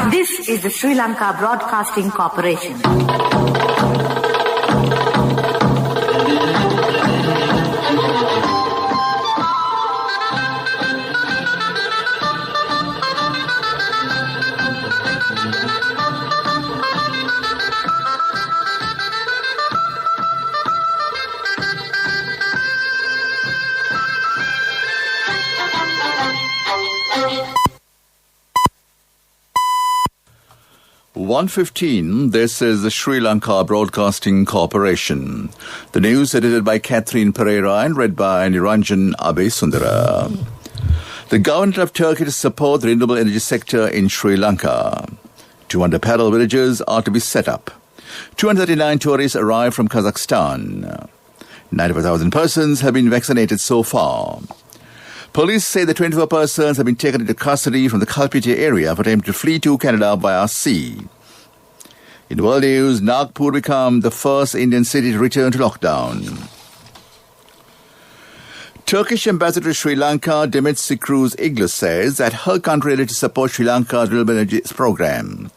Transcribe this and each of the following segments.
This is the Sri Lanka Broadcasting Corporation. .15, this is the Sri Lanka Broadcasting Corporation. The news edited by Catherine Pereira and read by Niranjan Abesundara. The government of Turkey to support the renewable energy sector in Sri Lanka. 200 paddle villages are to be set up. 239 tourists arrived from Kazakhstan. 95,000 persons have been vaccinated so far. Police say the 24 persons have been taken into custody from the Kalpiti area for attempting to flee to Canada via sea. In world news, Nagpur became the first Indian city to return to lockdown. Turkish ambassador to Sri Lanka, Demetsi Cruz Iglu, says that her country ready to support Sri Lanka's renewable energy program.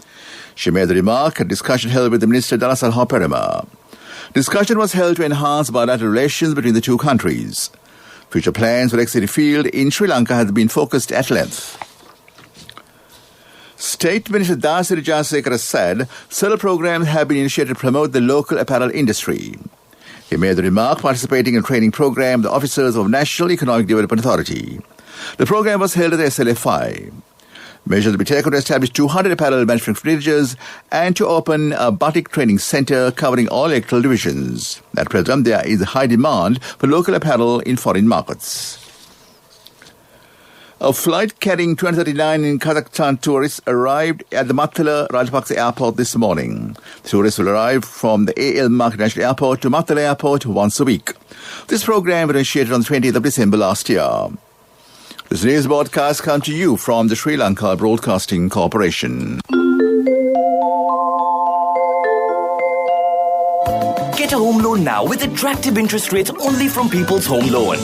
She made the remark at a discussion held with the Minister Dalasal Hoperema. Discussion was held to enhance bilateral relations between the two countries. Future plans for electricity field in Sri Lanka have been focused at length. State Minister Dasiri Jayasekara said several programs have been initiated to promote the local apparel industry. He made the remark participating in a training program of the officers of National Economic Development Authority. The program was held at the SLFI. Measures will be taken to establish 200 apparel manufacturing villages and to open a batik training centre covering all electoral divisions. At present, there is a high demand for local apparel in foreign markets. A flight carrying 239 Kazakhstan tourists arrived at the Matala Rajapaksa Airport this morning. The tourists will arrive from the AL Mark National Airport to Matala Airport once a week. This program was initiated on the 20th of December last year. This news broadcast comes to you from the Sri Lanka Broadcasting Corporation. Get a home loan now with attractive interest rates only from People's Home Loan.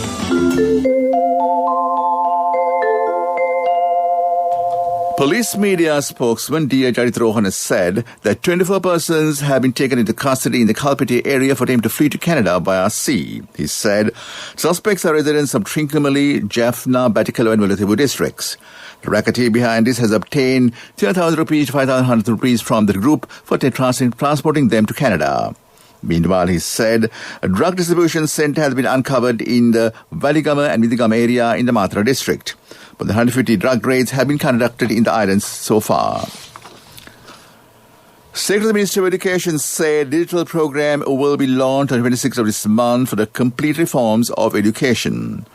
Police media spokesman D.A. Jadith Rohan has said that 24 persons have been taken into custody in the Kalpiti area for attempting to flee to Canada via sea. He said suspects are residents of Trincomalee, Jaffna, Batticaloa and Mullaitivu districts. The racketeer behind this has obtained 3,000 rupees to 5,100 rupees from the group for transporting them to Canada. Meanwhile, he said a drug distribution centre has been uncovered in the Valigama and Midigama area in the Matra district. But the 150 drug raids have been conducted in the islands so far. Secretary of the Ministry of Education said digital program will be launched on the 26th of this month for the complete reforms of education.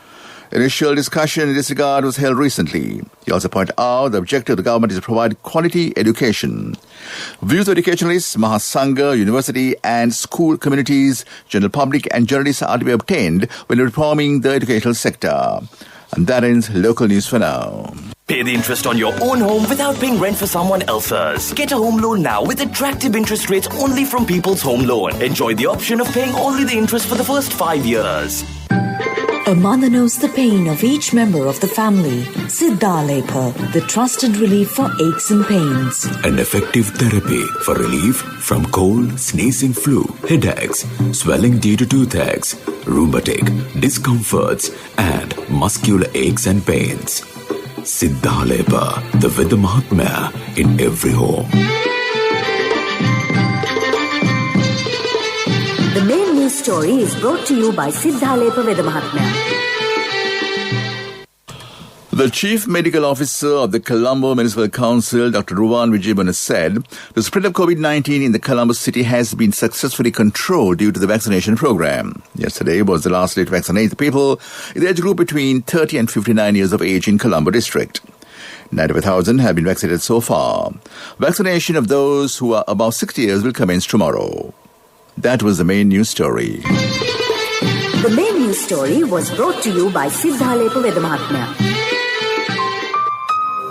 Initial discussion in this regard was held recently. He also pointed out the objective of the government is to provide quality education. Views of educationalists, Mahasangha, university and school communities, general public and journalists are to be obtained when reforming the educational sector. And that ends local news for now. Pay the interest on your own home without paying rent for someone else's. Get a home loan now with attractive interest rates only from People's Home Loan. Enjoy the option of paying only the interest for the first 5 years. A mother knows the pain of each member of the family. Siddhalepa, the trusted relief for aches and pains. An effective therapy for relief from cold, sneezing, flu, headaches, swelling due to toothaches, rheumatic, discomforts, and muscular aches and pains. Siddhalepa, the Veda Mahatmya in every home. The main news story is brought to you by Siddhalepa Veda Mahatmya. The Chief Medical Officer of the Colombo Municipal Council, Dr. Ruwan Wijiban, has said the spread of COVID-19 in the Colombo city has been successfully controlled due to the vaccination program. Yesterday was the last day to vaccinate the people in the age group between 30 and 59 years of age in Colombo district. 95,000 have been vaccinated so far. Vaccination of those who are above 60 years will commence tomorrow. That was the main news story. The main news story was brought to you by Siddhalepa Veda Mahatmya.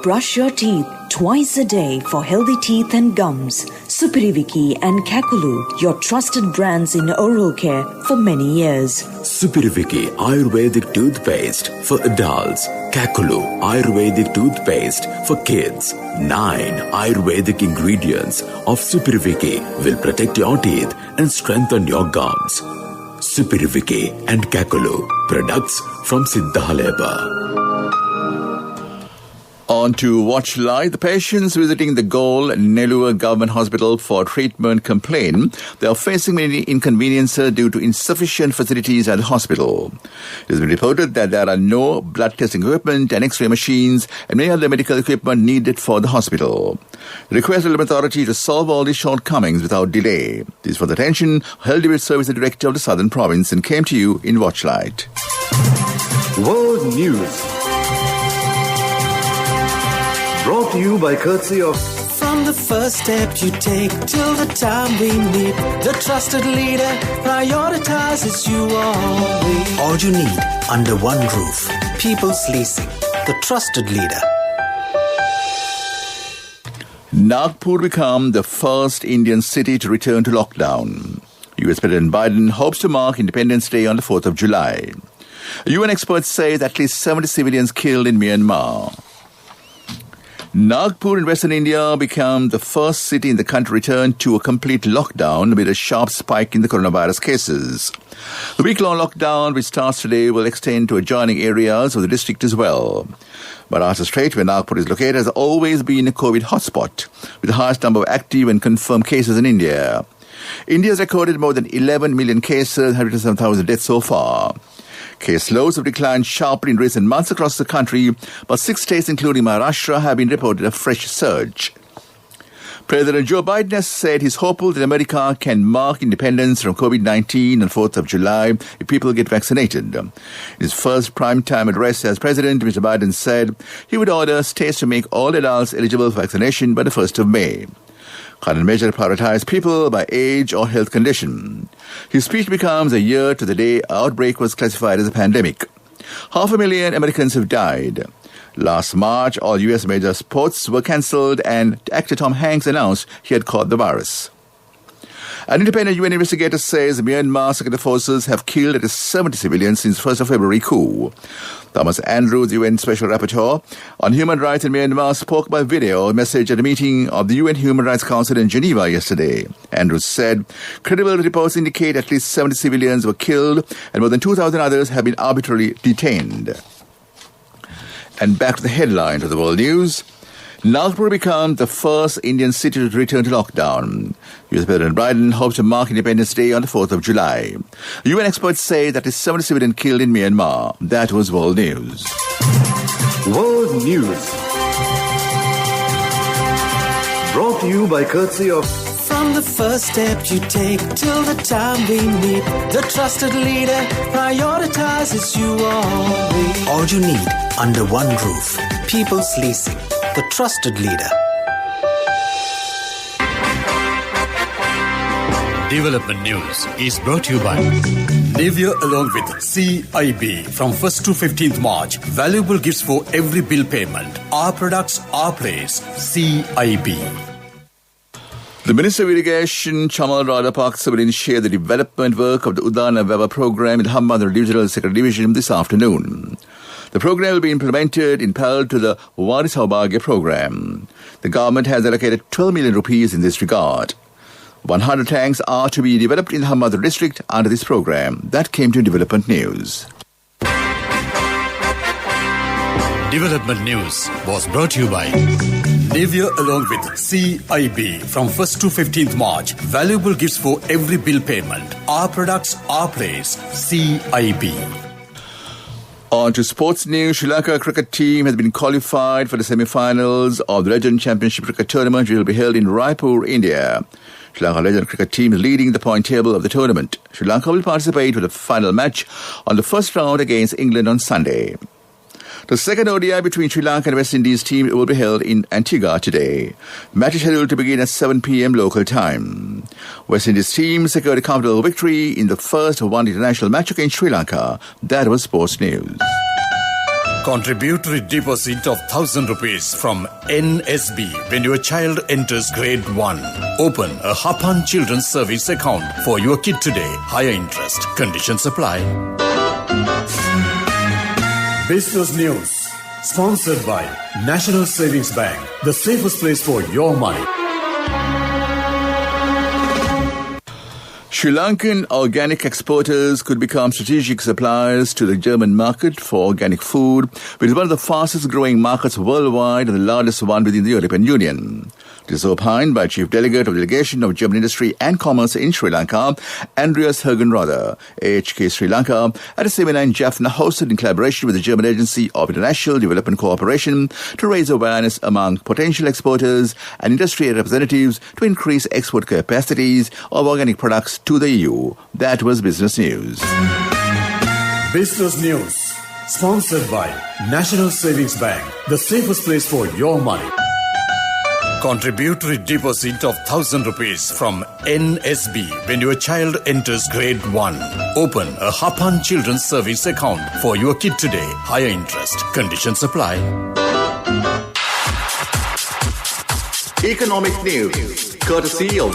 Brush your teeth twice a day for healthy teeth and gums. Supiriviki and Kakulu, your trusted brands in oral care for many years. Supiriviki Ayurvedic toothpaste for adults, Kakulu Ayurvedic toothpaste for kids. 9 Ayurvedic ingredients of Superivicky will protect your teeth and strengthen your gums. Superivicky and Kakulu, products from Siddhaleba. On to Watch Live. The patients visiting the Galle Nellore Government Hospital for treatment complain they are facing many inconveniences due to insufficient facilities at the hospital. It has been reported that there are no blood testing equipment and X-ray machines and many other medical equipment needed for the hospital. The request of the authority to solve all these shortcomings without delay. This for the attention held with Service Director of the Southern Province and came to you in Watchlight. World News. Brought to you by courtesy of... From the first step you take till the time we meet, the trusted leader prioritizes you always. All you need under one roof. People's Leasing, the trusted leader. Nagpur become the first Indian city to return to lockdown. US President Biden hopes to mark Independence Day on the 4th of July. UN experts say that at least 70 civilians killed in Myanmar. Nagpur in Western India became the first city in the country to return to a complete lockdown amid a sharp spike in the coronavirus cases. The week-long lockdown, which starts today, will extend to adjoining areas of the district as well. Maharashtra Strait, where Nagpur is located, has always been a COVID hotspot, with the highest number of active and confirmed cases in India. India has recorded more than 11 million cases and 107,000 deaths so far. Case loads have declined sharply in recent months across the country, but 6 states, including Maharashtra, have been reported a fresh surge. President Joe Biden has said he's hopeful that America can mark independence from COVID-19 on 4th of July if people get vaccinated. In his first primetime address as president, Mr. Biden said he would order states to make all adults eligible for vaccination by the 1st of May. Current measure prioritized people by age or health condition. His speech becomes a year to the day outbreak was classified as a pandemic. 500,000 Americans have died. Last March, all U.S. major sports were cancelled and actor Tom Hanks announced he had caught the virus. An independent UN investigator says Myanmar security forces have killed at least 70 civilians since 1st of February coup. Thomas Andrews, UN Special Rapporteur on Human Rights in Myanmar, spoke by video message at a meeting of the UN Human Rights Council in Geneva yesterday. Andrews said credible reports indicate at least 70 civilians were killed and more than 2,000 others have been arbitrarily detained. And back to the headlines of the world news. Nagpur became the first Indian city to return to lockdown. US President Biden hopes to mark Independence Day on the 4th of July. UN experts say that is 70 civilians killed in Myanmar. That was World News. World News. Brought to you by courtesy of... From the first step you take till the time we meet, the trusted leader prioritizes you always. All you need under one roof. People's Leasing, the trusted leader. Development News is brought to you by Nivea along with CIB from 1st to 15th March. Valuable gifts for every bill payment. Our products, our place. CIB. The Minister of Irrigation, Chamal Radhapak, will initiate the development work of the Udana Veva program in Hambantota Digital Secretary Division this afternoon. The program will be implemented in parallel to the Waris Saubhagya program. The government has allocated 12 million rupees in this regard. 100 tanks are to be developed in the Hambantota district under this program. That came to Development News. Development News was brought to you by Nivea along with CIB from 1st to 15th March. Valuable gifts for every bill payment. Our products, our place. CIB. On to sports news. Sri Lanka cricket team has been qualified for the semi-finals of the Legend Championship Cricket Tournament, which will be held in Raipur, India. Sri Lanka Legend cricket team is leading the point table of the tournament. Sri Lanka will participate with a final match on the first round against England on Sunday. The second ODI between Sri Lanka and West Indies team will be held in Antigua today. Match is scheduled to begin at 7 p.m. local time. West Indies team secured a comfortable victory in the first one international match against Sri Lanka. That was sports news. Contributory deposit of 1,000 rupees from NSB when your child enters grade 1. Open a Hapan Children's Service account for your kid today. Higher interest. Conditions apply. Business News Sponsored by National Savings Bank, the safest place for your money. Sri Lankan organic exporters could become strategic suppliers to the German market for organic food, which is one of the fastest growing markets worldwide and the largest one within the European Union. This is opined by Chief Delegate of the Delegation of German Industry and Commerce in Sri Lanka, Andreas Hergenrother, AHK Sri Lanka, at a seminar in Jaffna hosted in collaboration with the German Agency of International Development Cooperation to raise awareness among potential exporters and industry representatives to increase export capacities of organic products to the EU. That was Business News. Business News. Sponsored by National Savings Bank, the safest place for your money. Contributory deposit of 1,000 rupees from NSB when your child enters grade 1. Open a Hapan Children's Savings account for your kid today. Higher interest. Conditions apply. Economic News, courtesy of...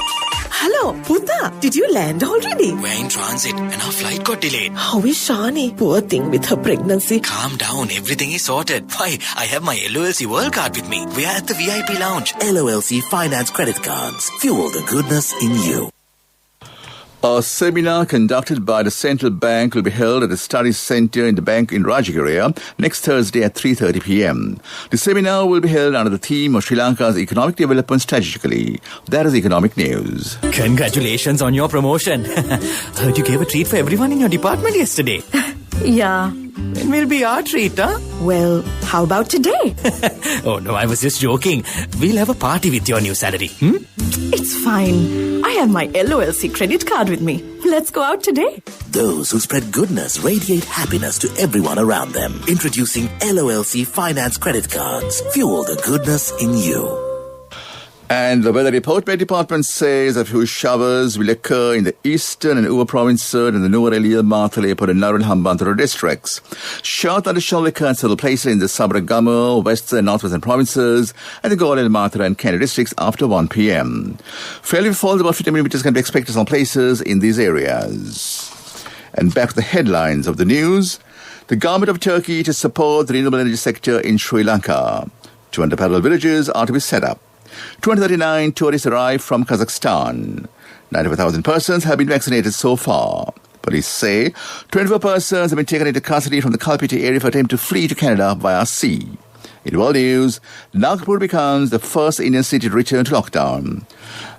Hello, Puta. Did you land already? We're in transit and our flight got delayed. How is Shani? Poor thing with her pregnancy. Calm down, everything is sorted. Why, I have my LOLC World Card with me. We are at the VIP lounge. LOLC Finance Credit Cards. Fuel the goodness in you. A seminar conducted by the Central Bank will be held at the Study Centre in the bank in Rajagiriya next Thursday at 3:30 p.m. The seminar will be held under the theme of Sri Lanka's economic development strategically. That is Economic News. Congratulations on your promotion. Heard you gave a treat for everyone in your department yesterday. Yeah. When will be our treat, huh? Well, how about today? Oh no, I was just joking. We'll have a party with your new salary. It's fine. I have my LOLC credit card with me. Let's go out today. Those who spread goodness radiate happiness to everyone around them. Introducing LOLC Finance Credit Cards. Fuel the goodness in you. And the weather report by department says a few showers will occur in the eastern and Uva provinces and the Nuwara, Mathalepur and Narul Hambantara districts. Short thundershower will occur in several places in the Sabaragama, western and northwestern provinces and the Galle, Mathura and Canada districts after 1 p.m. Fairly falls about 50 millimeters can be expected in some places in these areas. And back to the headlines of the news. The government of Turkey to support the renewable energy sector in Sri Lanka. 200 parallel villages are to be set up. 239 tourists arrived from Kazakhstan. 95,000 persons have been vaccinated so far. Police say 24 persons have been taken into custody from the Kalpiti area for attempt to flee to Canada via sea. In world news, Nagpur becomes the first Indian city to return to lockdown.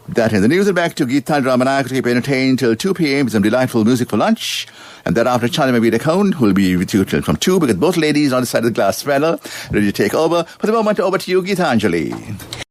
That in the news and back to Geeta Ramanayak to keep entertained till 2 p.m. with some delightful music for lunch. And thereafter, Chandra Mavidakone, who will be with you till from 2 because both ladies on the side of the glass panel ready to take over. For the moment, over to you, Geetanjali.